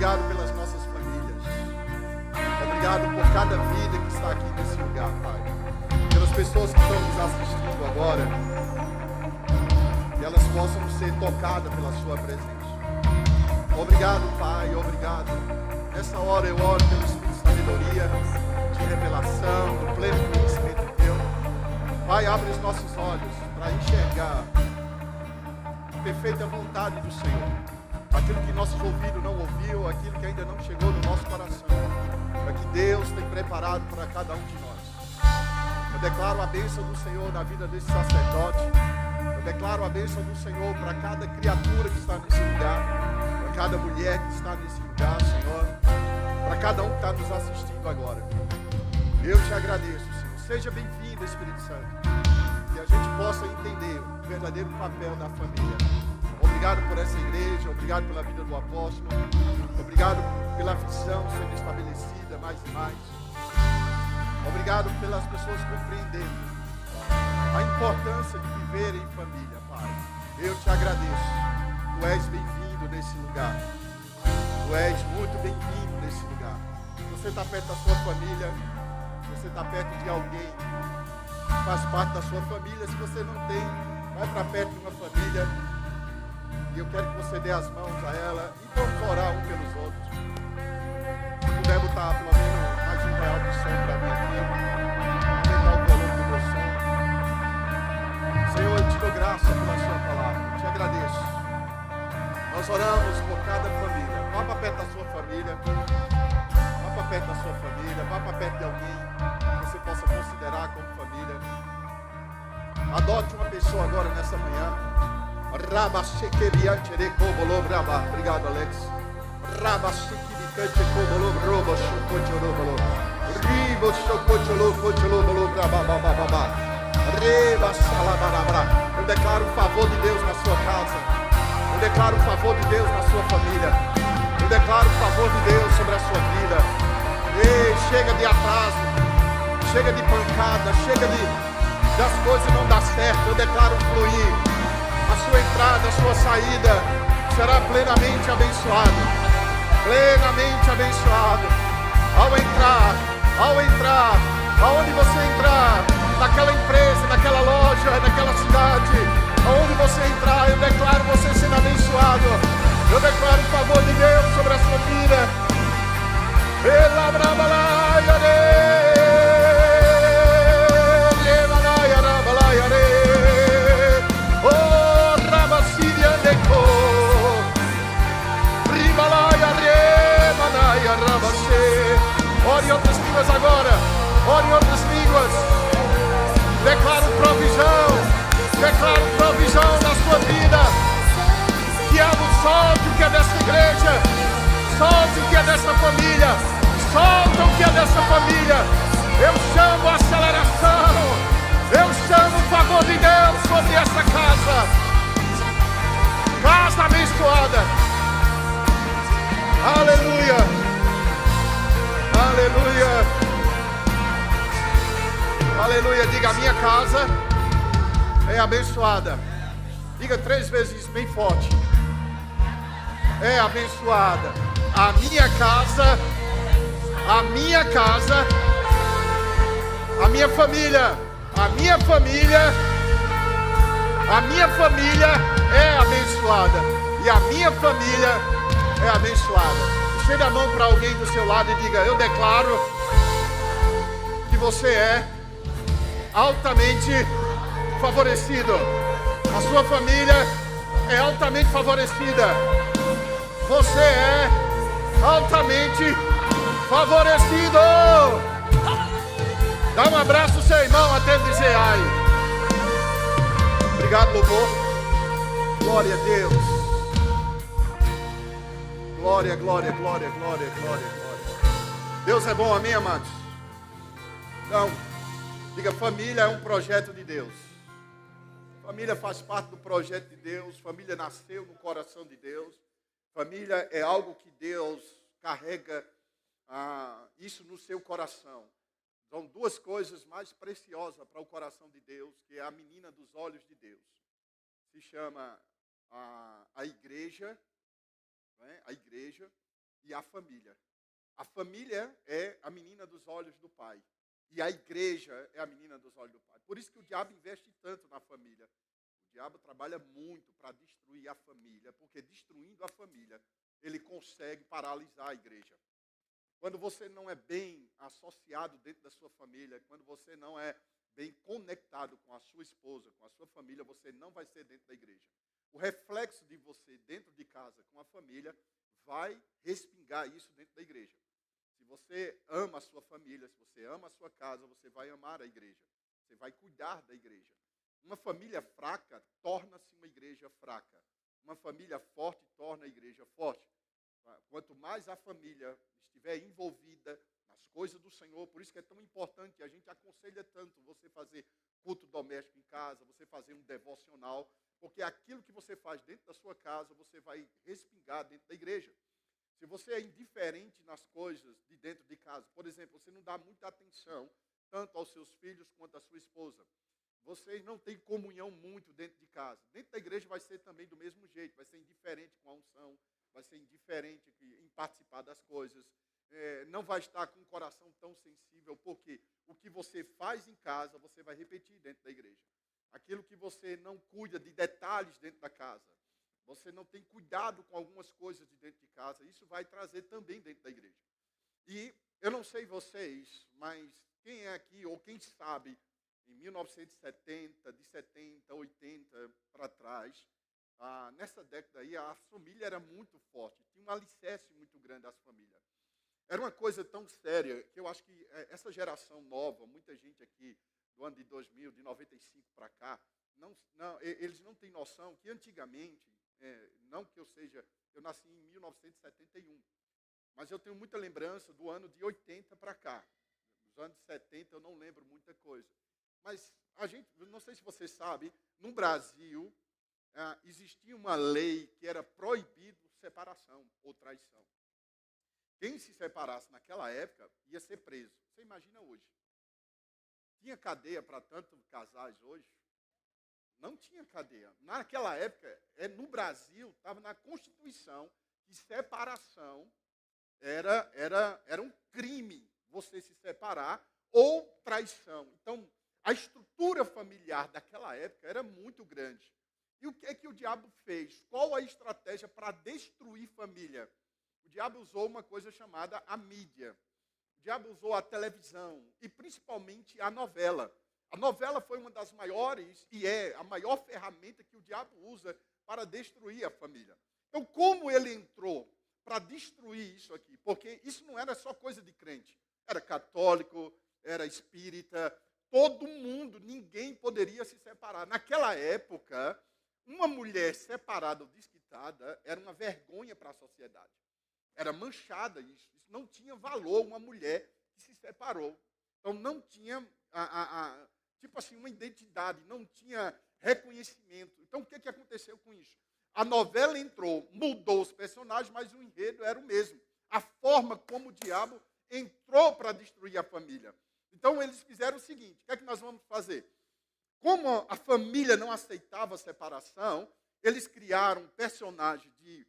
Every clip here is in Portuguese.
Obrigado pelas nossas famílias. Obrigado por cada vida que está aqui nesse lugar, Pai. Pelas pessoas que estão nos assistindo agora. Que elas possam ser tocadas pela sua presença. Obrigado, Pai. Obrigado. Nessa hora eu oro pelo Espírito de sabedoria, de revelação, do pleno conhecimento de Deus. Pai, abre os nossos olhos para enxergar a perfeita vontade do Senhor. Aquilo que nossos ouvidos não ouviu, aquilo que ainda não chegou no nosso coração. É que Deus tem preparado para cada um de nós. Eu declaro a bênção do Senhor na vida desse sacerdote. Eu declaro a bênção do Senhor para cada criatura que está nesse lugar. Para cada mulher que está nesse lugar, Senhor. Para cada um que está nos assistindo agora. Eu te agradeço, Senhor. Seja bem-vindo, Espírito Santo. Que a gente possa entender o verdadeiro papel da família. Obrigado por essa igreja, obrigado pela vida do apóstolo, obrigado pela visão sendo estabelecida mais e mais. Obrigado pelas pessoas compreendendo a importância de viver em família, Pai. Eu te agradeço. Tu és bem-vindo nesse lugar. Tu és muito bem-vindo nesse lugar. Você está perto da sua família, você está perto de alguém que faz parte da sua família. Se você não tem, vai para perto de uma família. E eu quero que você dê as mãos a ela e vamos orar um pelos outros. Se puder botar pelo menos mais R$1 de som para mim aqui, aumentar o volume do meu som. Senhor, eu te dou graça pela sua palavra, eu te agradeço. Nós oramos por cada família. Vá para perto da sua família, vá para perto da sua família, vá para perto de alguém que você possa considerar como família. Adote uma pessoa agora nessa manhã. Obrigado, Alex. Eu declaro o favor de Deus na sua casa. Eu declaro o favor de Deus na sua família. Eu declaro o favor de Deus sobre a sua vida. Ei, chega de atraso, chega de pancada, chega das coisas não dar certo. Eu declaro fluir. A sua entrada, a sua saída será plenamente abençoado. Plenamente abençoado. Ao entrar, aonde você entrar, naquela empresa, naquela loja, naquela cidade, aonde você entrar, eu declaro você sendo abençoado. Eu declaro o favor de Deus sobre a sua vida. Ore em outras línguas agora. Ore em outras línguas. Declaro provisão na sua vida. Diabo, solte o que é dessa igreja. Solte o que é dessa família. Solta o que é dessa família. Eu chamo a aceleração. Eu chamo o favor de Deus sobre essa casa. Casa abençoada. Aleluia. Aleluia. Aleluia. Diga, a minha casa é abençoada. Diga 3 vezes bem forte. É abençoada. A minha casa, a minha casa, a minha família, a minha família, a minha família é abençoada. E a minha família é abençoada. Estenda a mão para alguém do seu lado e diga, eu declaro que você é altamente favorecido. A sua família é altamente favorecida. Você é altamente favorecido. Dá um abraço ao seu irmão até dizer ai. Obrigado, louvor. Glória a Deus. Glória, glória, glória, glória, glória, glória. Deus é bom, amém, amados? Então, diga, família é um projeto de Deus. Família faz parte do projeto de Deus. Família nasceu no coração de Deus. Família é algo que Deus carrega isso no seu coração. São 2 coisas mais preciosas para o coração de Deus, que é a menina dos olhos de Deus. Se chama a igreja. A igreja e a família. A família é a menina dos olhos do pai. E a igreja é a menina dos olhos do pai. Por isso que o diabo investe tanto na família. O diabo trabalha muito para destruir a família, porque destruindo a família, ele consegue paralisar a igreja. Quando você não é bem associado dentro da sua família, quando você não é bem conectado com a sua esposa, com a sua família, você não vai ser dentro da igreja. O reflexo de você dentro de casa com a família vai respingar isso dentro da igreja. Se você ama a sua família, se você ama a sua casa, você vai amar a igreja. Você vai cuidar da igreja. Uma família fraca torna-se uma igreja fraca. Uma família forte torna a igreja forte. Quanto mais a família estiver envolvida nas coisas do Senhor, por isso que é tão importante, a gente aconselha tanto você fazer culto doméstico em casa, você fazer um devocional, porque aquilo que você faz dentro da sua casa, você vai respingar dentro da igreja. Se você é indiferente nas coisas de dentro de casa, por exemplo, você não dá muita atenção tanto aos seus filhos quanto à sua esposa, vocês não têm comunhão muito dentro de casa. Dentro da igreja vai ser também do mesmo jeito, vai ser indiferente com a unção, vai ser indiferente em participar das coisas, não vai estar com um coração tão sensível, porque o que você faz em casa, você vai repetir dentro da igreja. Aquilo que você não cuida de detalhes dentro da casa, você não tem cuidado com algumas coisas de dentro de casa, isso vai trazer também dentro da igreja. E eu não sei vocês, mas quem é aqui, ou quem sabe, em 1970, de 70, 80 para trás, nessa década aí, a família era muito forte, tinha um alicerce muito grande das famílias. Era uma coisa tão séria que eu acho que essa geração nova, muita gente aqui do ano de 2000, de 95 para cá, eles não têm noção que antigamente, não que eu nasci em 1971, mas eu tenho muita lembrança do ano de 80 para cá. Dos anos 70 eu não lembro muita coisa. Mas não sei se você sabe, no Brasil existia uma lei que era proibido separação ou traição. Quem se separasse naquela época ia ser preso. Você imagina hoje. Tinha cadeia para tantos casais hoje? Não tinha cadeia. Naquela época, no Brasil, estava na Constituição que separação era um crime, você se separar, ou traição. Então, a estrutura familiar daquela época era muito grande. E o que é que o diabo fez? Qual a estratégia para destruir família? O diabo usou uma coisa chamada a mídia. O diabo usou a televisão e principalmente a novela. A novela foi uma das maiores e é a maior ferramenta que o diabo usa para destruir a família. Então, como ele entrou para destruir isso aqui? Porque isso não era só coisa de crente. Era católico, era espírita, todo mundo, ninguém poderia se separar. Naquela época, uma mulher separada ou desquitada era uma vergonha para a sociedade. Era manchada isso. Isso não tinha valor, uma mulher que se separou. Então, não tinha, uma identidade, não tinha reconhecimento. Então, o que aconteceu com isso? A novela entrou, mudou os personagens, mas o enredo era o mesmo. A forma como o diabo entrou para destruir a família. Então, eles fizeram o seguinte, o que é que nós vamos fazer? Como a família não aceitava a separação, eles criaram um personagem de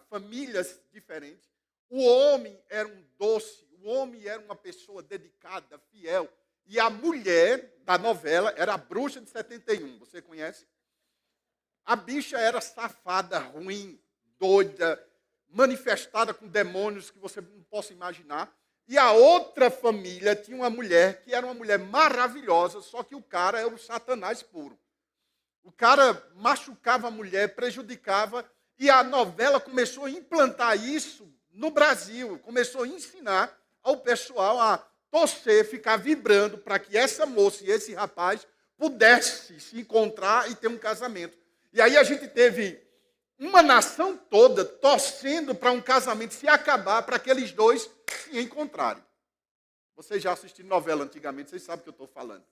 famílias diferentes. O homem era um doce, o homem era uma pessoa dedicada, fiel. E a mulher da novela era a bruxa de 71, você conhece? A bicha era safada, ruim, doida, manifestada com demônios que você não possa imaginar. E a outra família tinha uma mulher que era uma mulher maravilhosa, só que o cara era o Satanás puro. O cara machucava a mulher, prejudicava, e a novela começou a implantar isso no Brasil, começou a ensinar ao pessoal a torcer, ficar vibrando para que essa moça e esse rapaz pudessem se encontrar e ter um casamento. E aí a gente teve uma nação toda torcendo para um casamento se acabar, para aqueles dois se encontrarem. Vocês já assistiram novela antigamente, vocês sabem o que eu estou falando.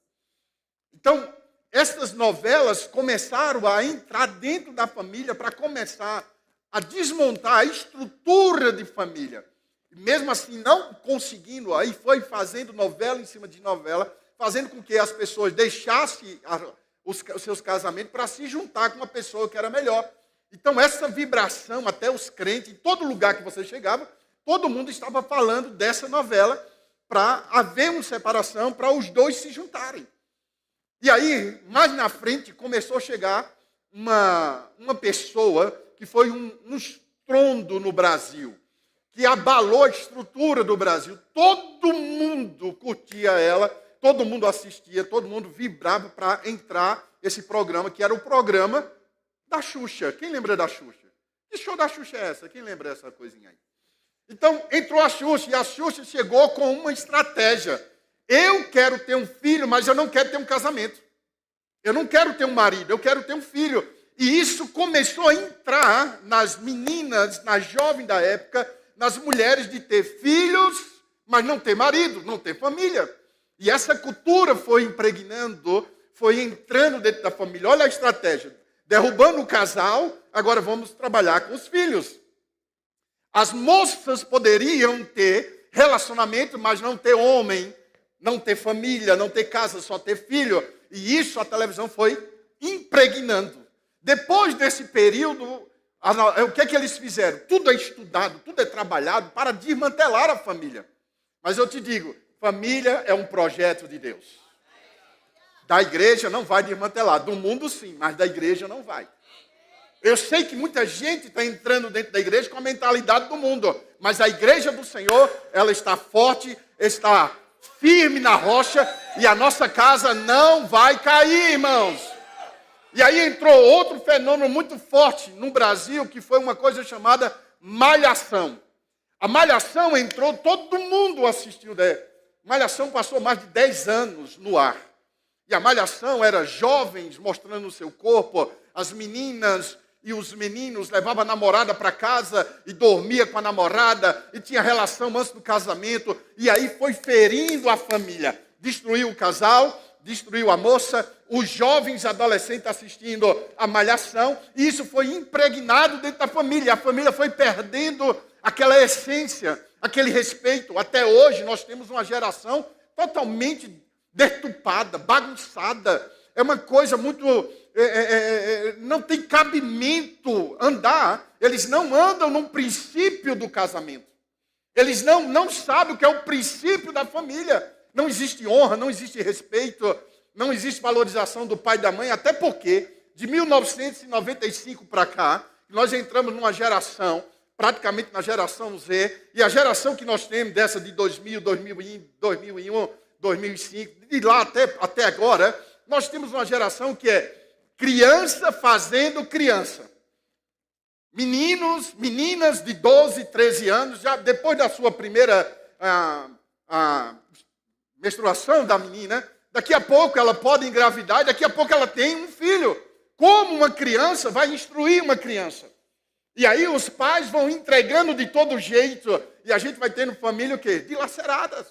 Então, essas novelas começaram a entrar dentro da família para começar a desmontar a estrutura de família. E mesmo assim, não conseguindo, aí foi fazendo novela em cima de novela, fazendo com que as pessoas deixassem os seus casamentos para se juntar com uma pessoa que era melhor. Então, essa vibração, até os crentes, em todo lugar que você chegava, todo mundo estava falando dessa novela para haver uma separação, para os dois se juntarem. E aí, mais na frente, começou a chegar uma pessoa que foi um estrondo no Brasil, que abalou a estrutura do Brasil. Todo mundo curtia ela, todo mundo assistia, todo mundo vibrava para entrar esse programa, que era o programa da Xuxa. Quem lembra da Xuxa? Que show da Xuxa é essa? Quem lembra dessa coisinha aí? Então, entrou a Xuxa, e a Xuxa chegou com uma estratégia. Eu quero ter um filho, mas eu não quero ter um casamento. Eu não quero ter um marido, eu quero ter um filho. E isso começou a entrar nas meninas, nas jovens da época, nas mulheres de ter filhos, mas não ter marido, não ter família. E essa cultura foi impregnando, foi entrando dentro da família. Olha a estratégia. Derrubando o casal, agora vamos trabalhar com os filhos. As moças poderiam ter relacionamento, mas não ter homem, não ter família, não ter casa, só ter filho. E isso a televisão foi impregnando. Depois desse período, o que é que eles fizeram? Tudo é estudado, tudo é trabalhado para desmantelar a família. Mas eu te digo, família é um projeto de Deus. Da igreja não vai desmantelar, do mundo sim, mas da igreja não vai. Eu sei que muita gente está entrando dentro da igreja com a mentalidade do mundo, mas a igreja do Senhor, ela está forte, está firme na rocha, e a nossa casa não vai cair, irmãos. E aí entrou outro fenômeno muito forte no Brasil, que foi uma coisa chamada malhação. A malhação entrou, todo mundo assistiu. Malhação passou mais de 10 anos no ar. E a malhação era jovens mostrando o seu corpo, as meninas e os meninos levavam a namorada para casa e dormia com a namorada e tinha relação antes do casamento. E aí foi ferindo a família. Destruiu o casal, destruiu a moça, os jovens adolescentes assistindo a malhação. E isso foi impregnado dentro da família. A família foi perdendo aquela essência, aquele respeito. Até hoje nós temos uma geração totalmente deturpada, bagunçada. É uma coisa muito... não tem cabimento andar. Eles não andam no princípio do casamento. Eles não sabem o que é o princípio da família. Não existe honra, não existe respeito, não existe valorização do pai e da mãe. Até porque, de 1995 para cá, nós entramos numa geração, praticamente na geração Z, e a geração que nós temos, dessa de 2000, 2001, 2005, de lá até agora, nós temos uma geração que é criança fazendo criança. Meninos, meninas de 12, 13 anos, já depois da sua primeira menstruação da menina, daqui a pouco ela pode engravidar, daqui a pouco ela tem um filho. Como uma criança vai instruir uma criança? E aí os pais vão entregando de todo jeito, e a gente vai tendo família o quê? Dilaceradas.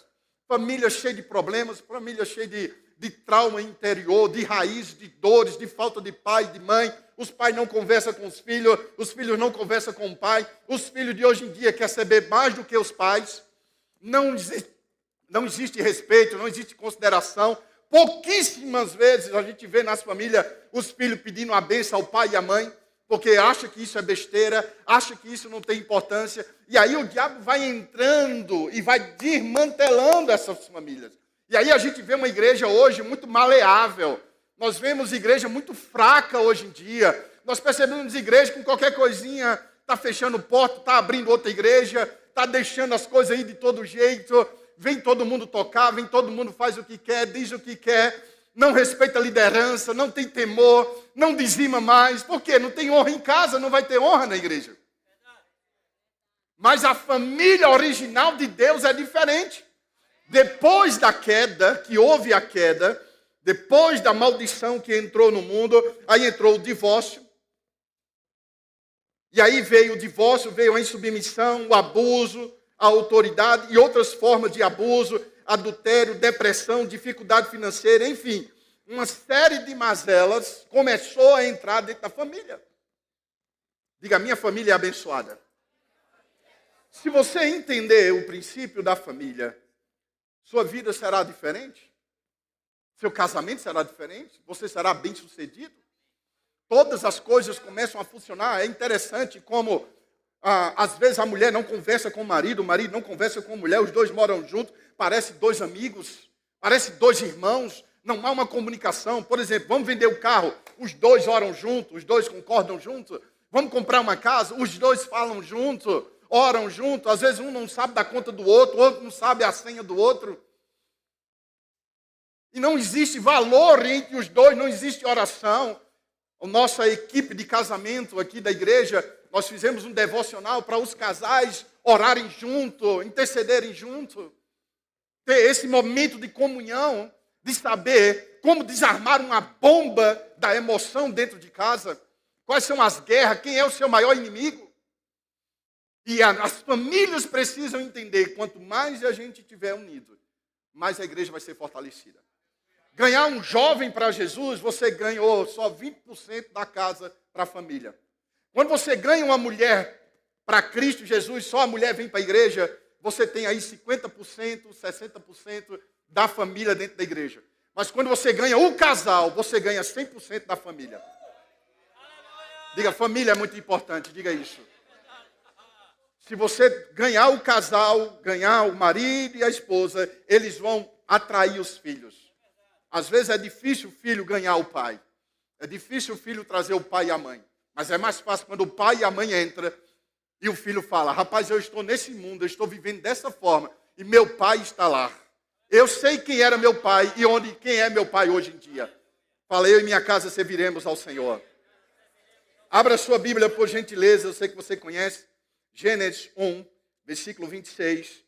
Família cheia de problemas, família cheia de trauma interior, de raiz, de dores, de falta de pai, de mãe. Os pais não conversam com os filhos não conversam com o pai. Os filhos de hoje em dia querem saber mais do que os pais. Não existe respeito, não existe consideração. Pouquíssimas vezes a gente vê nas famílias os filhos pedindo a bênção ao pai e à mãe, porque acha que isso é besteira, acha que isso não tem importância. E aí o diabo vai entrando e vai desmantelando essas famílias. E aí a gente vê uma igreja hoje muito maleável. Nós vemos igreja muito fraca hoje em dia. Nós percebemos igreja com qualquer coisinha, está fechando porta, está abrindo outra igreja, está deixando as coisas aí de todo jeito. Vem todo mundo tocar, vem todo mundo faz o que quer, diz o que quer. Não respeita a liderança, não tem temor, não dizima mais. Por quê? Não tem honra em casa, não vai ter honra na igreja. Mas a família original de Deus é diferente. Depois da queda, que houve a queda, depois da maldição que entrou no mundo, aí entrou o divórcio. E aí veio o divórcio, veio a insubmissão, o abuso, a autoridade e outras formas de abuso, adultério, depressão, dificuldade financeira, enfim. Uma série de mazelas começou a entrar dentro da família. Diga, minha família é abençoada. Se você entender o princípio da família, sua vida será diferente. Seu casamento será diferente. Você será bem-sucedido. Todas as coisas começam a funcionar. É interessante como Às vezes a mulher não conversa com o marido não conversa com a mulher, os dois moram juntos, parece dois amigos, parece dois irmãos, não há uma comunicação. Por exemplo, vamos vender o carro, os dois oram juntos, os dois concordam juntos. Vamos comprar uma casa, os dois falam junto, oram junto. Às vezes um não sabe da conta do outro, o outro não sabe a senha do outro. E não existe valor entre os dois, não existe oração. A nossa equipe de casamento aqui da igreja, nós fizemos um devocional para os casais orarem junto, intercederem junto. Ter esse momento de comunhão, de saber como desarmar uma bomba da emoção dentro de casa. Quais são as guerras, quem é o seu maior inimigo. E as famílias precisam entender, quanto mais a gente estiver unido, mais a igreja vai ser fortalecida. Ganhar um jovem para Jesus, você ganhou só 20% da casa para a família. Quando você ganha uma mulher para Cristo Jesus, só a mulher vem para a igreja, você tem aí 50%, 60% da família dentro da igreja. Mas quando você ganha o casal, você ganha 100% da família. Diga, família é muito importante, diga isso. Se você ganhar o casal, ganhar o marido e a esposa, eles vão atrair os filhos. Às vezes é difícil o filho ganhar o pai. É difícil o filho trazer o pai e a mãe. Mas é mais fácil quando o pai e a mãe entram e o filho fala, rapaz, eu estou nesse mundo, eu estou vivendo dessa forma e meu pai está lá. Eu sei quem era meu pai e quem é meu pai hoje em dia. Fala, eu e minha casa serviremos ao Senhor. Abra sua Bíblia, por gentileza, eu sei que você conhece. Gênesis 1, versículo 26.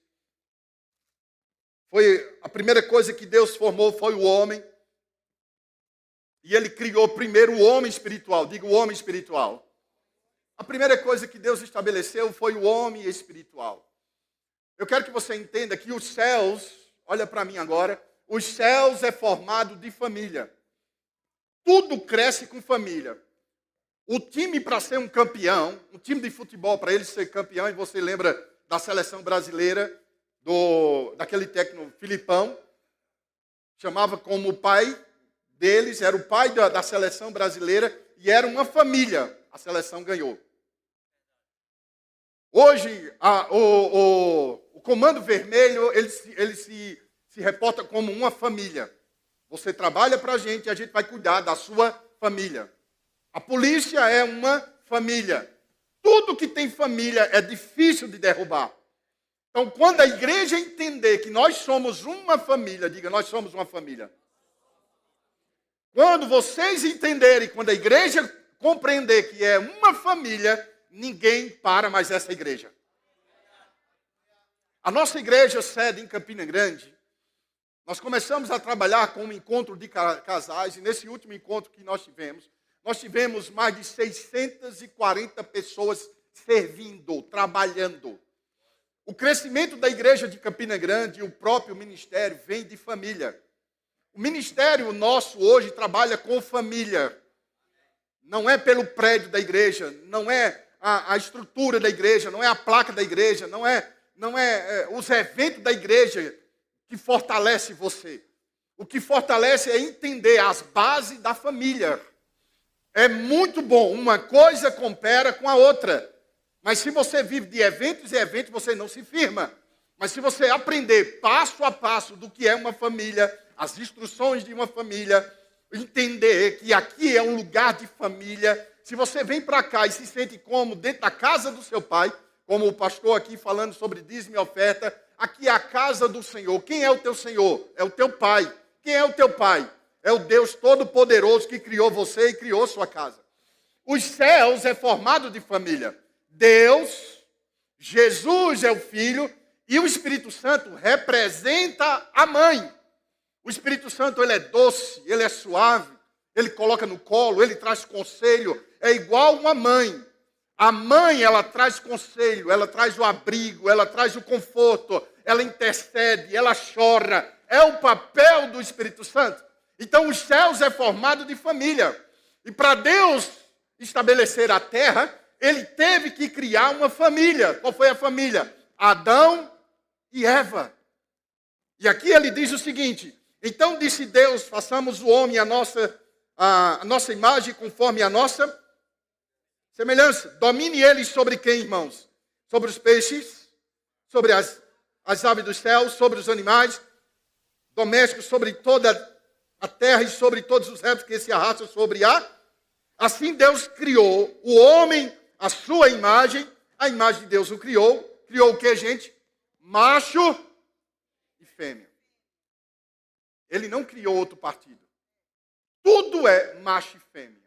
Foi a primeira coisa que Deus formou, foi o homem. E ele criou primeiro o homem espiritual. Diga, o homem espiritual. A primeira coisa que Deus estabeleceu foi o homem espiritual. Eu quero que você entenda que os céus, olha para mim agora, os céus é formado de família. Tudo cresce com família. O time para ser um campeão, um time de futebol para ele ser campeão, e você lembra da seleção brasileira, daquele técnico Filipão, chamava como o pai deles, era o pai da seleção brasileira, e era uma família, a seleção ganhou. Hoje, o Comando Vermelho, ele se reporta como uma família. Você trabalha para a gente vai cuidar da sua família. A polícia é uma família. Tudo que tem família é difícil de derrubar. Então, quando a igreja entender que nós somos uma família, diga, nós somos uma família. Quando vocês entenderem, quando a igreja compreender que é uma família, ninguém para mais essa igreja. A nossa igreja sede em Campina Grande, nós começamos a trabalhar com um encontro de casais, e nesse último encontro que nós tivemos mais de 640 pessoas servindo, trabalhando. O crescimento da igreja de Campina Grande e o próprio ministério vem de família. O ministério nosso hoje trabalha com família. Não é pelo prédio da igreja, não é a estrutura da igreja, não é a placa da igreja, não é os eventos da igreja que fortalece você. O que fortalece é entender as bases da família. É muito bom, uma coisa coopera com a outra. Mas se você vive de eventos e eventos, você não se firma. Mas se você aprender passo a passo do que é uma família, as instruções de uma família, entender que aqui é um lugar de família. Se você vem para cá e se sente como dentro da casa do seu pai, como o pastor aqui falando sobre dízimo e oferta, aqui é a casa do Senhor. Quem é o teu Senhor? É o teu pai. Quem é o teu pai? É o Deus Todo-Poderoso que criou você e criou sua casa. Os céus é formado de família. Deus, Jesus é o Filho e o Espírito Santo representa a mãe. O Espírito Santo, ele é doce, ele é suave, ele coloca no colo, ele traz conselho, é igual uma mãe. A mãe, ela traz conselho, ela traz o abrigo, ela traz o conforto, ela intercede, ela chora. É o papel do Espírito Santo. Então, os céus é formado de família. E para Deus estabelecer a terra, ele teve que criar uma família. Qual foi a família? Adão e Eva. E aqui ele diz o seguinte: então disse Deus, façamos o homem a nossa imagem conforme a nossa Semelhança. Domine eles sobre quem, irmãos? Sobre os peixes, sobre as aves dos céus, sobre os animais domésticos, sobre toda a terra e sobre todos os répteis que se arrastam sobre a. Assim Deus criou o homem, a sua imagem, a imagem de Deus o criou. Criou o que, gente? Macho e fêmea. Ele não criou outro partido. Tudo é macho e fêmea.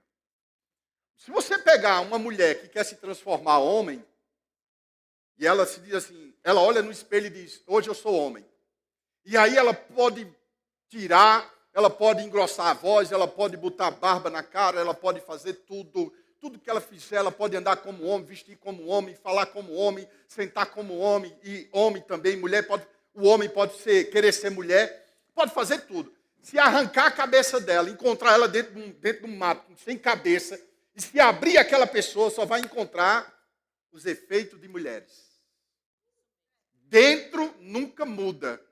Se você pegar uma mulher que quer se transformar homem, e ela se diz assim, ela olha no espelho e diz, hoje eu sou homem. E aí ela pode tirar, ela pode engrossar a voz, ela pode botar barba na cara, ela pode fazer tudo. Tudo que ela fizer, ela pode andar como homem, vestir como homem, falar como homem, sentar como homem, e homem também, mulher pode, o homem pode querer ser mulher, pode fazer tudo. Se arrancar a cabeça dela, encontrar ela dentro de um mato, sem cabeça, e se abrir aquela pessoa, só vai encontrar os efeitos de mulheres. Dentro nunca muda.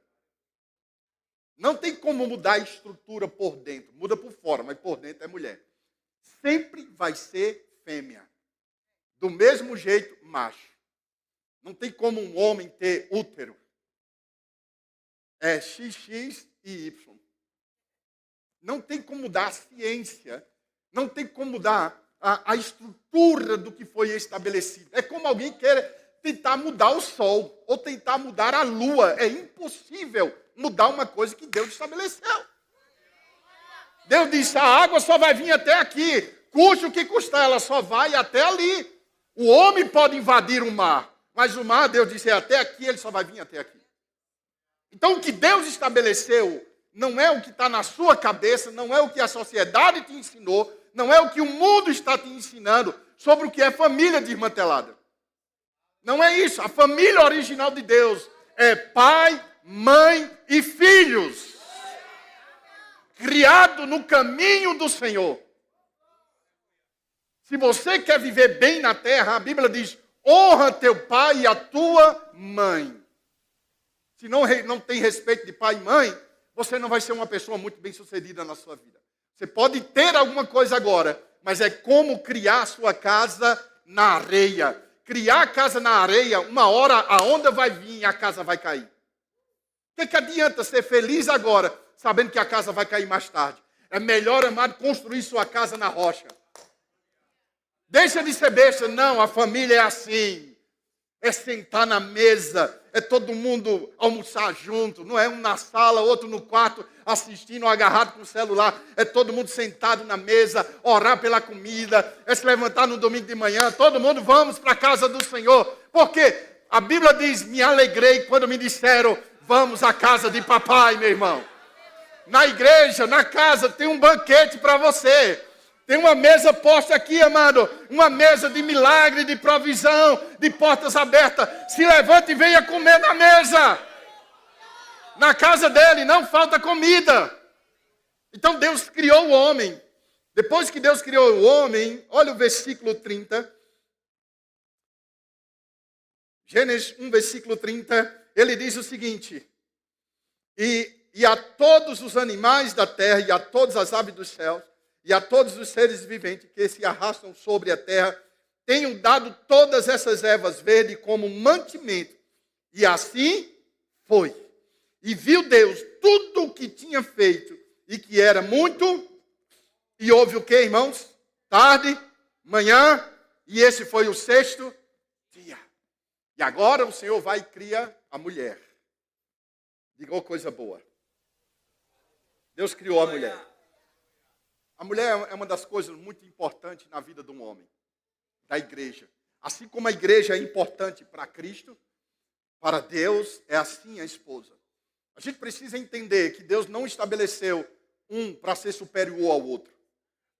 Não tem como mudar a estrutura por dentro. Muda por fora, mas por dentro é mulher. Sempre vai ser fêmea. Do mesmo jeito, macho. Não tem como um homem ter útero. É XX e Y. Não tem como mudar a ciência. Não tem como mudar a estrutura do que foi estabelecido. É como alguém querer tentar mudar o sol ou tentar mudar a lua. É impossível mudar uma coisa que Deus estabeleceu. Deus disse, a água só vai vir até aqui. Custe o que custar, ela só vai até ali. O homem pode invadir o mar, mas o mar, Deus disse, é até aqui, ele só vai vir até aqui. Então, o que Deus estabeleceu não é o que está na sua cabeça, não é o que a sociedade te ensinou, não é o que o mundo está te ensinando sobre o que é família desmantelada. Não é isso. A família original de Deus é pai, mãe e filhos. Criado no caminho do Senhor. Se você quer viver bem na terra, a Bíblia diz, honra teu pai e a tua mãe. Se não tem respeito de pai e mãe, você não vai ser uma pessoa muito bem sucedida na sua vida. Você pode ter alguma coisa agora, mas é como criar sua casa na areia. Criar a casa na areia, uma hora a onda vai vir e a casa vai cair. O que adianta ser feliz agora, sabendo que a casa vai cair mais tarde? É melhor, amado, construir sua casa na rocha. Deixa de ser besta. Não, a família é assim. É sentar na mesa, é todo mundo almoçar junto. Não é um na sala, outro no quarto, assistindo, agarrado com o celular. É todo mundo sentado na mesa, orar pela comida, é se levantar no domingo de manhã. Todo mundo, vamos para a casa do Senhor. Porque a Bíblia diz, me alegrei quando me disseram, vamos à casa de papai, meu irmão. Na igreja, na casa, tem um banquete para você. Tem uma mesa posta aqui, amado. Uma mesa de milagre, de provisão, de portas abertas. Se levante e venha comer na mesa. Na casa dele não falta comida. Então Deus criou o homem. Depois que Deus criou o homem, olha o versículo 30. Gênesis 1, versículo 30. Ele diz o seguinte. E a todos os animais da terra e a todas as aves dos céus e a todos os seres viventes que se arrastam sobre a terra, tenham dado todas essas ervas verdes como mantimento. E assim foi. E viu Deus tudo o que tinha feito, e que era muito, e houve o que, irmãos? Tarde, manhã, e esse foi o sexto dia. E agora o Senhor vai e cria a mulher. Diga, oh, coisa boa. Deus criou a mulher. A mulher é uma das coisas muito importantes na vida de um homem, da igreja. Assim como a igreja é importante para Cristo, para Deus é assim a esposa. A gente precisa entender que Deus não estabeleceu um para ser superior ao outro.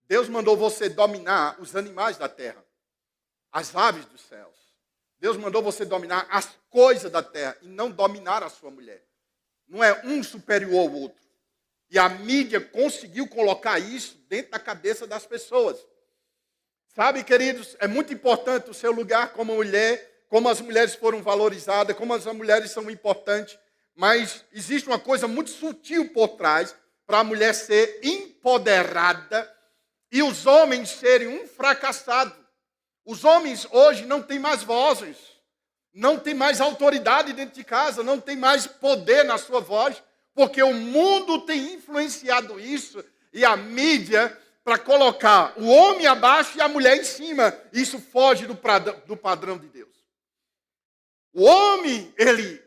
Deus mandou você dominar os animais da terra, as aves dos céus. Deus mandou você dominar as coisas da terra e não dominar a sua mulher. Não é um superior ao outro. E a mídia conseguiu colocar isso dentro da cabeça das pessoas. Sabe, queridos, é muito importante o seu lugar como mulher, como as mulheres foram valorizadas, como as mulheres são importantes. Mas existe uma coisa muito sutil por trás para a mulher ser empoderada e os homens serem um fracassado. Os homens hoje não têm mais vozes, não têm mais autoridade dentro de casa, não têm mais poder na sua voz, porque o mundo tem influenciado isso e a mídia para colocar o homem abaixo e a mulher em cima. Isso foge do padrão de Deus. O homem, ele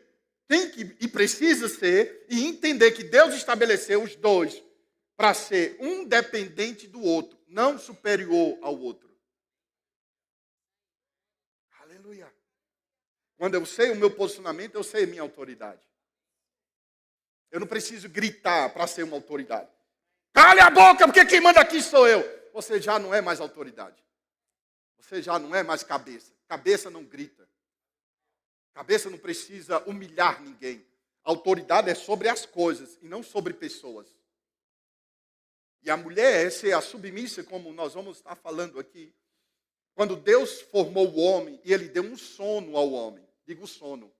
tem que e precisa ser e entender que Deus estabeleceu os dois para ser um dependente do outro, não superior ao outro. Aleluia. Quando eu sei o meu posicionamento, eu sei a minha autoridade. Eu não preciso gritar para ser uma autoridade. Cale a boca, porque quem manda aqui sou eu. Você já não é mais autoridade. Você já não é mais cabeça. Cabeça não grita. Cabeça não precisa humilhar ninguém. A autoridade é sobre as coisas e não sobre pessoas. E a mulher é ser a submissa, como nós vamos estar falando aqui. Quando Deus formou o homem e ele deu um sono ao homem. Digo sono.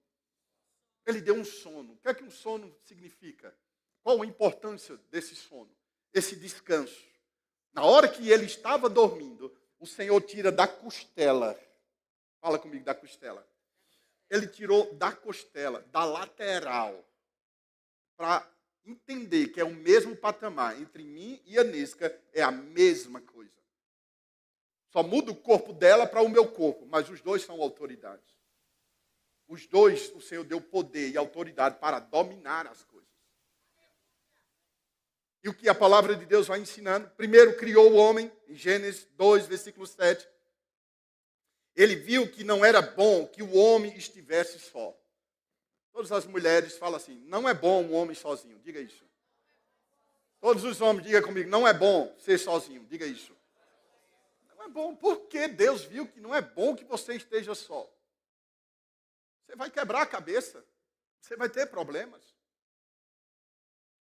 Ele deu um sono. O que é que um sono significa? Qual a importância desse sono? Esse descanso. Na hora que ele estava dormindo, o Senhor tira da costela. Fala comigo, da costela. Ele tirou da costela, da lateral, para entender que é o mesmo patamar entre mim e a Nesca, é a mesma coisa. Só muda o corpo dela para o meu corpo, mas os dois são autoridades. Os dois, o Senhor deu poder e autoridade para dominar as coisas. E o que a palavra de Deus vai ensinando? Primeiro criou o homem, em Gênesis 2, versículo 7. Ele viu que não era bom que o homem estivesse só. Todas as mulheres falam assim, não é bom um homem sozinho, diga isso. Todos os homens, diga comigo, não é bom ser sozinho, diga isso. Não é bom, porque Deus viu que não é bom que você esteja só. Você vai quebrar a cabeça, você vai ter problemas.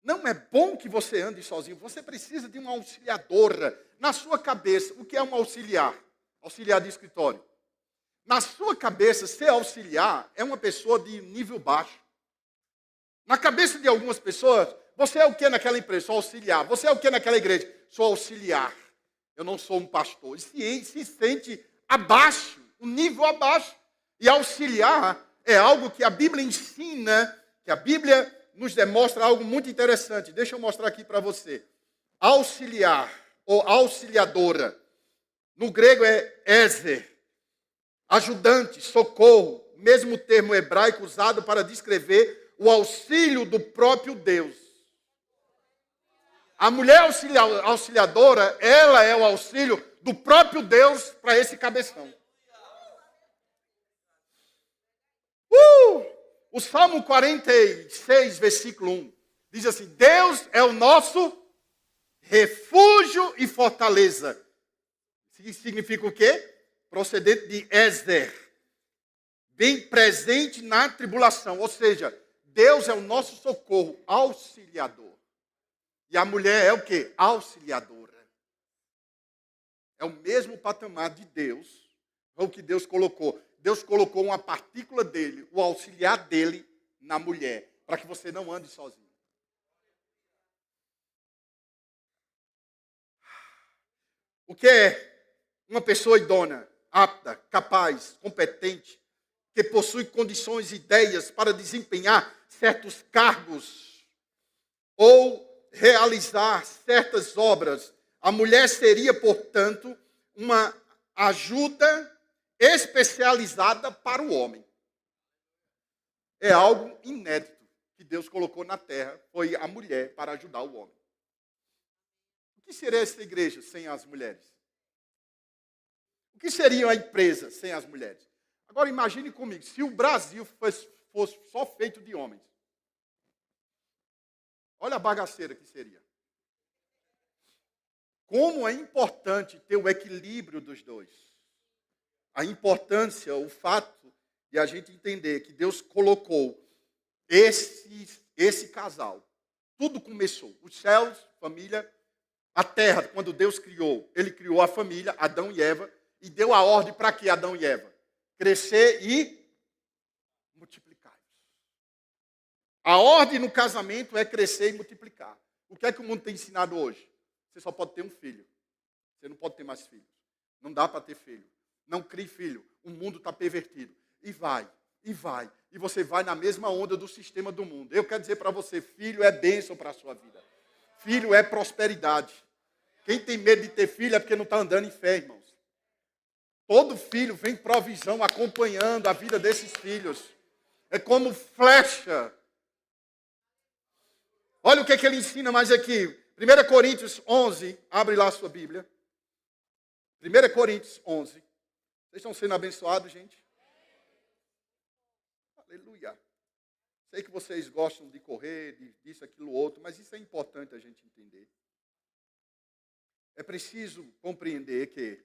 Não é bom que você ande sozinho, você precisa de uma auxiliadora na sua cabeça. O que é um auxiliar? Auxiliar de escritório. Na sua cabeça, ser auxiliar é uma pessoa de nível baixo. Na cabeça de algumas pessoas, você é o que naquela empresa? Sou auxiliar. Você é o que naquela igreja? Sou auxiliar. Eu não sou um pastor. E se sente abaixo, um nível abaixo. E auxiliar é algo que a Bíblia ensina, que a Bíblia nos demonstra algo muito interessante. Deixa eu mostrar aqui para você. Auxiliar ou auxiliadora. No grego é ezer. Ajudante, socorro, mesmo termo hebraico usado para descrever o auxílio do próprio Deus. A mulher auxiliadora, ela é o auxílio do próprio Deus para esse cabeção. O Salmo 46, versículo 1, diz assim, Deus é o nosso refúgio e fortaleza. Isso significa o quê? Procedente de ezer, bem presente na tribulação. Ou seja, Deus é o nosso socorro, auxiliador. E a mulher é o quê? Auxiliadora. É o mesmo patamar de Deus, é o que Deus colocou. Deus colocou uma partícula dele, o auxiliar dele, na mulher, para que você não ande sozinho. O que é uma pessoa idônea, apta, capaz, competente, que possui condições e ideias para desempenhar certos cargos ou realizar certas obras? A mulher seria, portanto, uma ajuda especializada para o homem. É algo inédito que Deus colocou na terra, foi a mulher para ajudar o homem. O que seria essa igreja sem as mulheres? O que seria a empresa sem as mulheres? Agora imagine comigo, se o Brasil fosse só feito de homens. Olha a bagaceira que seria. Como é importante ter o equilíbrio dos dois. A importância, o fato de a gente entender que Deus colocou esse casal. Tudo começou. Os céus, família, a terra, quando Deus criou, Ele criou a família, Adão e Eva, e deu a ordem para que Adão e Eva? Crescer e multiplicar. A ordem no casamento é crescer e multiplicar. O que é que o mundo tem ensinado hoje? Você só pode ter um filho. Você não pode ter mais filhos. Não dá para ter filho. Não crie filho. O mundo está pervertido. E vai. E você vai na mesma onda do sistema do mundo. Eu quero dizer para você, filho é bênção para a sua vida. Filho é prosperidade. Quem tem medo de ter filho é porque não está andando em fé, irmãos. Todo filho vem provisão acompanhando a vida desses filhos. É como flecha. Olha o que ele ensina mais aqui. 1 Coríntios 11, abre lá a sua Bíblia. 1 Coríntios 11. Vocês estão sendo abençoados, gente? Aleluia. Sei que vocês gostam de correr, disso, aquilo, outro, mas isso é importante a gente entender. É preciso compreender que,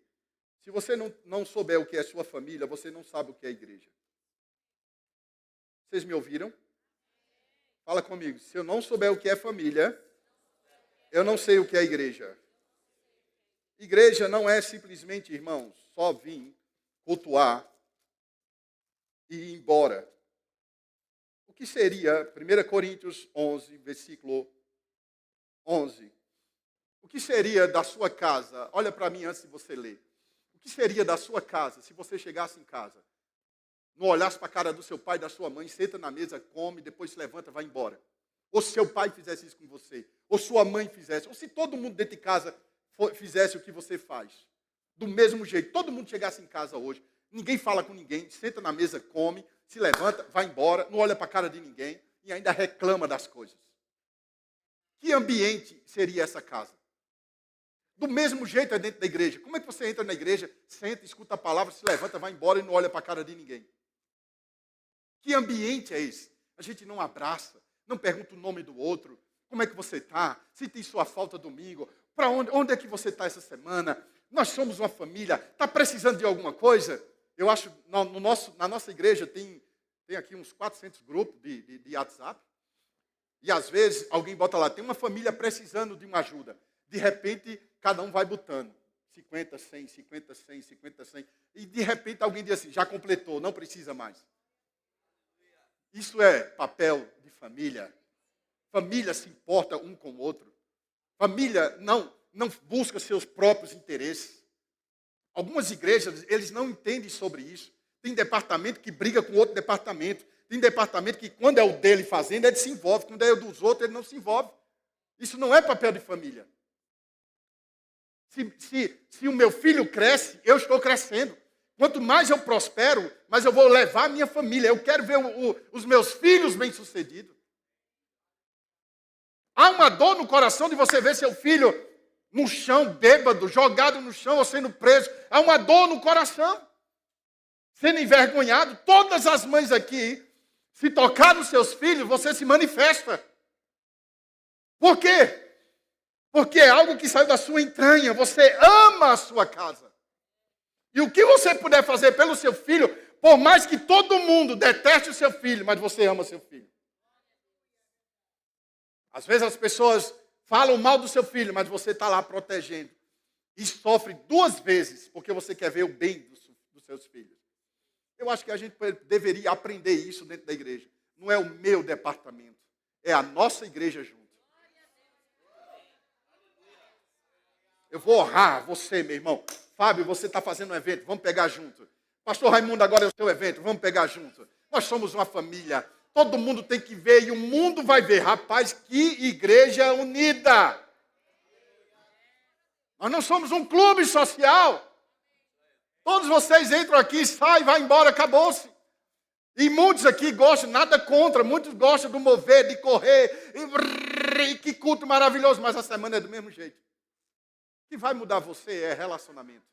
se você não souber o que é sua família, você não sabe o que é a igreja. Vocês me ouviram? Fala comigo. Se eu não souber o que é família, eu não sei o que é igreja. Igreja não é simplesmente, irmãos, só vir, cultuar e ir embora. O que seria, 1 Coríntios 11, versículo 11. O que seria da sua casa? Olha para mim antes de você ler. O que seria da sua casa se você chegasse em casa, não olhasse para a cara do seu pai e da sua mãe, senta na mesa, come, depois se levanta e vai embora? Ou se seu pai fizesse isso com você, ou sua mãe fizesse, ou se todo mundo dentro de casa fizesse o que você faz. Do mesmo jeito, todo mundo chegasse em casa hoje, ninguém fala com ninguém, senta na mesa, come, se levanta, vai embora, não olha para a cara de ninguém e ainda reclama das coisas. Que ambiente seria essa casa? Do mesmo jeito é dentro da igreja. Como é que você entra na igreja, senta, escuta a palavra, se levanta, vai embora e não olha para a cara de ninguém? Que ambiente é esse? A gente não abraça, não pergunta o nome do outro. Como é que você está? Sente sua falta domingo. Para onde é que você está essa semana? Nós somos uma família. Está precisando de alguma coisa? Eu acho, na nossa igreja tem aqui uns 400 grupos de WhatsApp. E às vezes alguém bota lá, tem uma família precisando de uma ajuda. De repente, cada um vai botando. 50, 100, 50, 100, 50, 100. E de repente alguém diz assim, já completou, não precisa mais. Isso é papel de família. Família se importa um com o outro. Família não busca seus próprios interesses. Algumas igrejas, eles não entendem sobre isso. Tem departamento que briga com outro departamento. Tem departamento que, quando é o dele fazendo, ele se envolve. Quando é o dos outros, ele não se envolve. Isso não é papel de família. Se o meu filho cresce, eu estou crescendo. Quanto mais eu prospero, mais eu vou levar a minha família. Eu quero ver os meus filhos bem-sucedidos. Há uma dor no coração de você ver seu filho no chão, bêbado, jogado no chão ou sendo preso. Há uma dor no coração. Sendo envergonhado. Todas as mães aqui, se tocar nos seus filhos, você se manifesta. Por quê? Porque é algo que saiu da sua entranha. Você ama a sua casa. E o que você puder fazer pelo seu filho, por mais que todo mundo deteste o seu filho, mas você ama seu filho. Às vezes as pessoas falam mal do seu filho, mas você está lá protegendo. E sofre 2 vezes, porque você quer ver o bem dos seus filhos. Eu acho que a gente deveria aprender isso dentro da igreja. Não é o meu departamento, é a nossa igreja junto. Eu vou honrar você, meu irmão. Fábio, você está fazendo um evento, vamos pegar junto. Pastor Raimundo, agora é o seu evento, vamos pegar junto. Nós somos uma família. Todo mundo tem que ver e o mundo vai ver. Rapaz, que igreja unida. Nós não somos um clube social. Todos vocês entram aqui, saem, vai embora, acabou-se. E muitos aqui gostam, nada contra, muitos gostam do mover, de correr. E que culto maravilhoso, mas a semana é do mesmo jeito. O que vai mudar você é relacionamento.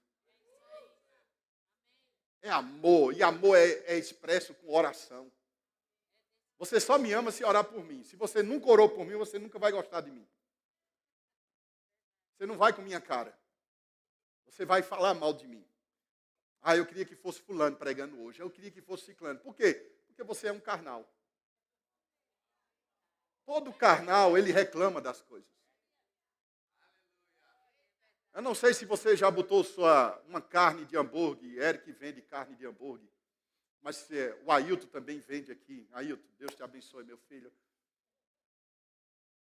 É amor. E amor é expresso com oração. Você só me ama se orar por mim. Se você nunca orou por mim, você nunca vai gostar de mim. Você não vai com minha cara. Você vai falar mal de mim. Ah, eu queria que fosse fulano pregando hoje. Eu queria que fosse ciclano. Por quê? Porque você é um carnal. Todo carnal, ele reclama das coisas. Eu não sei se você já botou uma carne de hambúrguer. Eric vende carne de hambúrguer. Mas o Ailton também vende aqui. Ailton, Deus te abençoe, meu filho.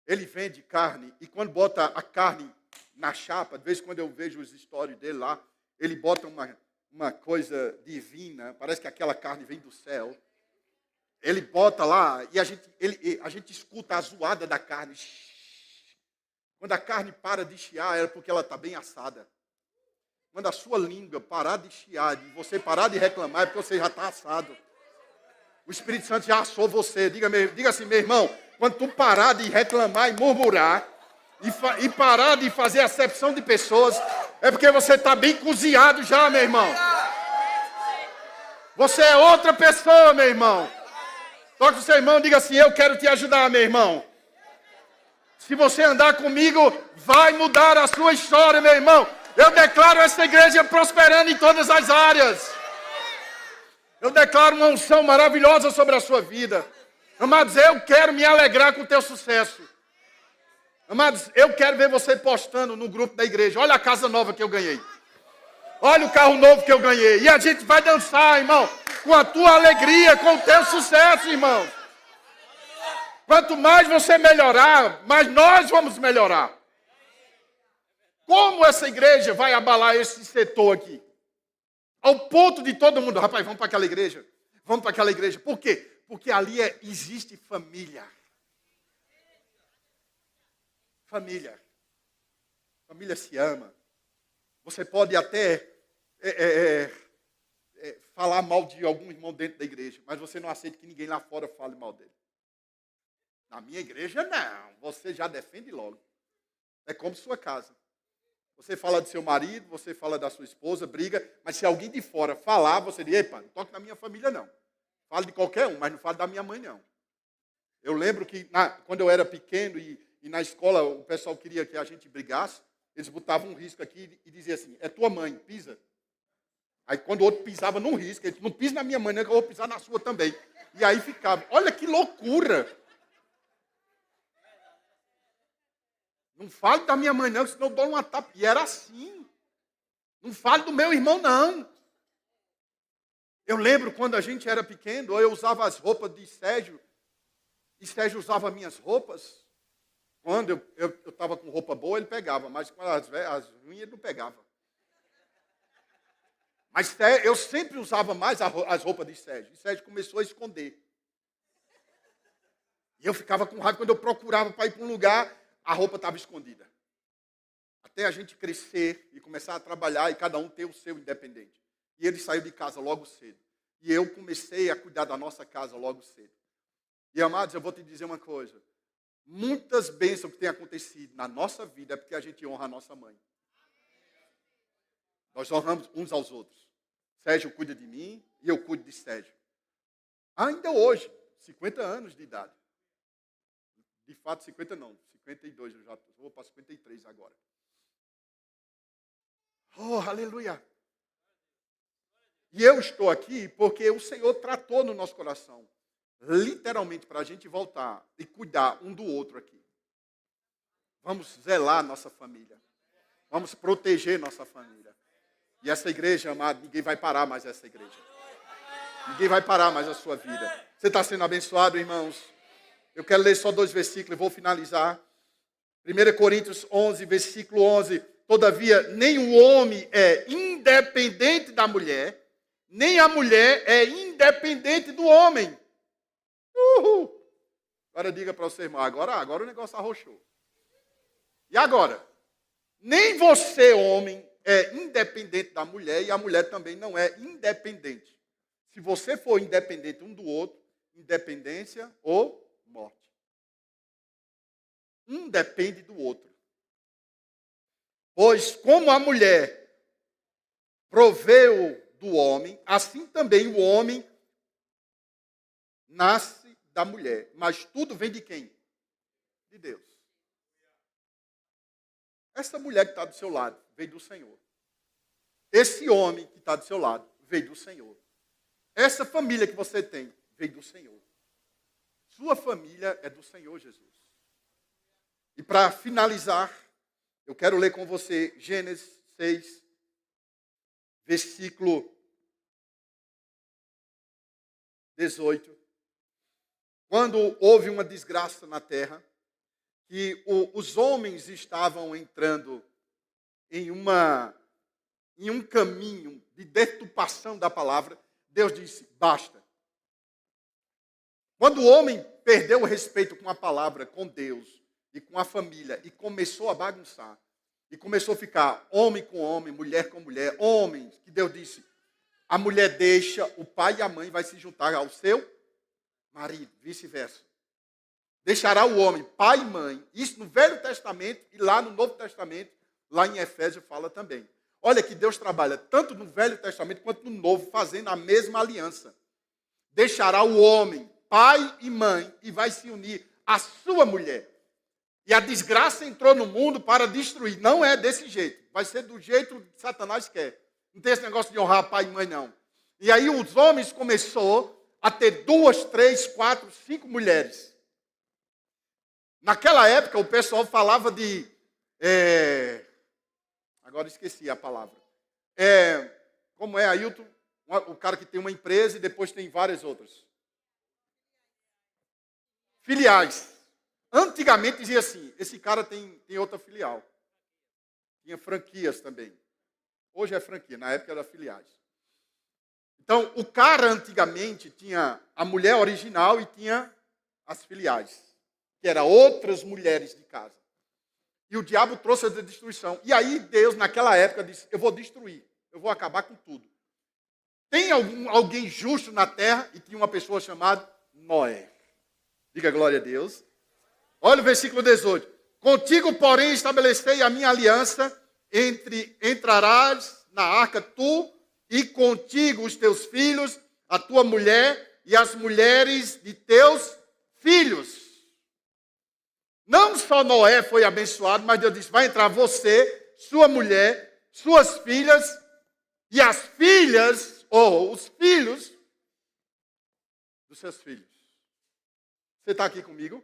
Ele vende carne. E quando bota a carne na chapa, de vez em quando eu vejo os stories dele lá, ele bota uma coisa divina, parece que aquela carne vem do céu. Ele bota lá e a gente escuta a zoada da carne. Quando a carne para de chiar, é porque ela está bem assada. Quando a sua língua parar de chiar, e você parar de reclamar, é porque você já está assado. O Espírito Santo já assou você. Diga assim, meu irmão, quando tu parar de reclamar e murmurar, e parar de fazer acepção de pessoas, é porque você está bem cozinhado já, meu irmão. Você é outra pessoa, meu irmão. Toque o seu irmão e diga assim, eu quero te ajudar, meu irmão. Se você andar comigo, vai mudar a sua história, meu irmão. Eu declaro essa igreja prosperando em todas as áreas. Eu declaro uma unção maravilhosa sobre a sua vida. Amados, eu quero me alegrar com o teu sucesso. Amados, eu quero ver você postando no grupo da igreja. Olha a casa nova que eu ganhei. Olha o carro novo que eu ganhei. E a gente vai dançar, irmão, com a tua alegria, com o teu sucesso, irmão. Quanto mais você melhorar, mais nós vamos melhorar. Como essa igreja vai abalar esse setor aqui? Ao ponto de todo mundo, rapaz, vamos para aquela igreja. Vamos para aquela igreja. Por quê? Porque ali existe família. Família. Família se ama. Você pode até falar mal de algum irmão dentro da igreja, mas você não aceita que ninguém lá fora fale mal dele. Na minha igreja, não. Você já defende logo. É como sua casa. Você fala do seu marido, você fala da sua esposa, briga, mas se alguém de fora falar, você diz, epa, não toque na minha família, não. Fale de qualquer um, mas não fale da minha mãe, não. Eu lembro que quando eu era pequeno e na escola o pessoal queria que a gente brigasse, eles botavam um risco aqui e diziam assim, é tua mãe, pisa. Aí quando o outro pisava num risco, ele disse, não pisa na minha mãe, não, que eu vou pisar na sua também. E aí ficava, olha que loucura. Não fale da minha mãe, não, senão eu dou uma tapa. E era assim. Não fale do meu irmão, não. Eu lembro quando a gente era pequeno, eu usava as roupas de Sérgio, e Sérgio usava minhas roupas. Quando eu estava com roupa boa, ele pegava, mas com as ruins ele não pegava. Mas eu sempre usava mais as roupas de Sérgio. E Sérgio começou a esconder. E eu ficava com raiva quando eu procurava para ir para um lugar, a roupa estava escondida. Até a gente crescer e começar a trabalhar e cada um ter o seu independente. E ele saiu de casa logo cedo. E eu comecei a cuidar da nossa casa logo cedo. E, amados, eu vou te dizer uma coisa. Muitas bênçãos que têm acontecido na nossa vida é porque a gente honra a nossa mãe. Nós honramos uns aos outros. Sérgio cuida de mim e eu cuido de Sérgio. Ainda hoje, 50 anos de idade. De fato, 50 não. 52, eu já vou para 53 agora. Oh, aleluia! E eu estou aqui porque o Senhor tratou no nosso coração, literalmente, para a gente voltar e cuidar um do outro aqui. Vamos zelar nossa família. Vamos proteger nossa família. E essa igreja, amado, ninguém vai parar mais essa igreja. Ninguém vai parar mais a sua vida. Você está sendo abençoado, irmãos? Eu quero ler só 2 versículos e vou finalizar. 1 Coríntios 11, versículo 11. Todavia, nem o homem é independente da mulher, nem a mulher é independente do homem. Uhul. Agora diga para o seu irmão, agora o negócio arrochou. E agora? Nem você, homem, é independente da mulher e a mulher também não é independente. Se você for independente um do outro, independência ou morte. Um depende do outro. Pois como a mulher proveu do homem, assim também o homem nasce da mulher. Mas tudo vem de quem? De Deus. Essa mulher que está do seu lado veio do Senhor. Esse homem que está do seu lado veio do Senhor. Essa família que você tem veio do Senhor. Sua família é do Senhor Jesus. E para finalizar, eu quero ler com você Gênesis 6, versículo 18. Quando houve uma desgraça na terra, que os homens estavam entrando em uma em um caminho de deturpação da palavra, Deus disse, basta. Quando o homem perdeu o respeito com a palavra, com Deus e com a família, e começou a bagunçar, e começou a ficar homem com homem, mulher com mulher, homens, que Deus disse, a mulher deixa, o pai e a mãe vai se juntar ao seu marido, vice-versa. Deixará o homem, pai e mãe, isso no Velho Testamento e lá no Novo Testamento, lá em Efésios fala também. Olha que Deus trabalha tanto no Velho Testamento quanto no Novo, fazendo a mesma aliança. Deixará o homem, pai e mãe, e vai se unir à sua mulher. E a desgraça entrou no mundo para destruir. Não é desse jeito. Vai ser do jeito que Satanás quer. Não tem esse negócio de honrar pai e mãe, não. E aí os homens começou a ter 2, 3, 4, 5 mulheres. Naquela época o pessoal falava de... Agora esqueci a palavra. Como é, Ailton? O cara que tem uma empresa e depois tem várias outras. Filiais. Antigamente dizia assim, esse cara tem outra filial. Tinha franquias também. Hoje é franquia, na época era filiais. Então, o cara antigamente tinha a mulher original e tinha as filiais, que eram outras mulheres de casa. E o diabo trouxe a destruição. E aí Deus, naquela época, disse, eu vou destruir, eu vou acabar com tudo. Tem alguém justo na terra? E tinha uma pessoa chamada Noé. Diga glória a Deus. Olha o versículo 18. Contigo, porém, estabelecei a minha aliança, entrarás na arca tu e contigo os teus filhos, a tua mulher e as mulheres de teus filhos. Não só Noé foi abençoado, mas Deus disse, vai entrar você, sua mulher, suas filhas e as filhas, ou os filhos dos seus filhos. Você está aqui comigo?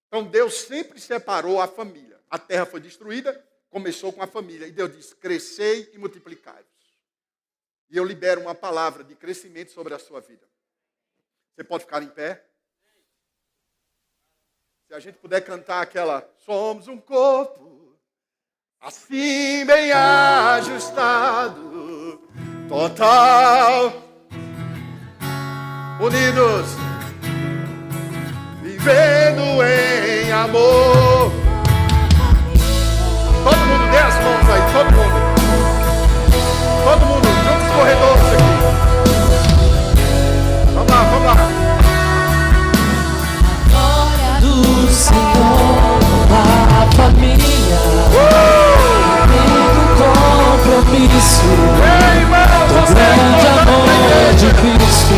Então Deus sempre separou a família. A terra foi destruída, começou com a família. E Deus disse, crescei e multiplicai-vos. E eu libero uma palavra de crescimento sobre a sua vida. Você pode ficar em pé? Se a gente puder cantar aquela, somos um corpo, assim bem ajustado, total, unidos, vivendo em amor. Todo mundo dê as mãos aí, todo mundo. Todo mundo, juntos os corredores aqui. Vamos lá, vamos lá. Glória do Senhor, a família. Vivo compromisso. O grande amor de Cristo.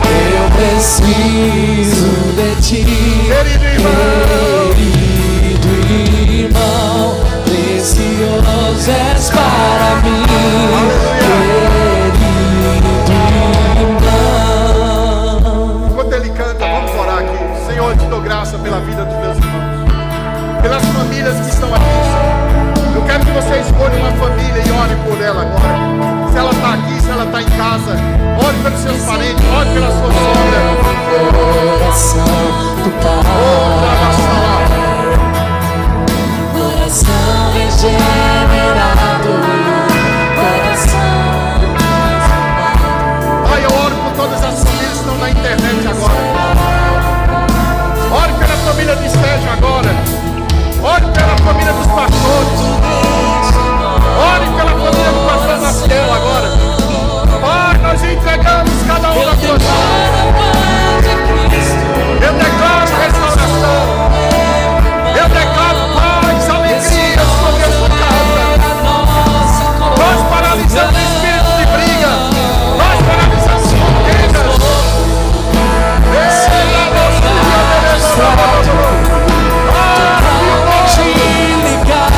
Eu preciso de ti, querido irmão, precioso és para mim, querido irmão. Enquanto ele canta, vamos orar aqui. Senhor, eu te dou graça pela vida dos meus irmãos, pelas famílias que estão aqui, Senhor. Eu quero que você escolha uma família e ore por ela agora. Se ela está aqui, se ela está em casa, ore pelos seus parentes, ore pelas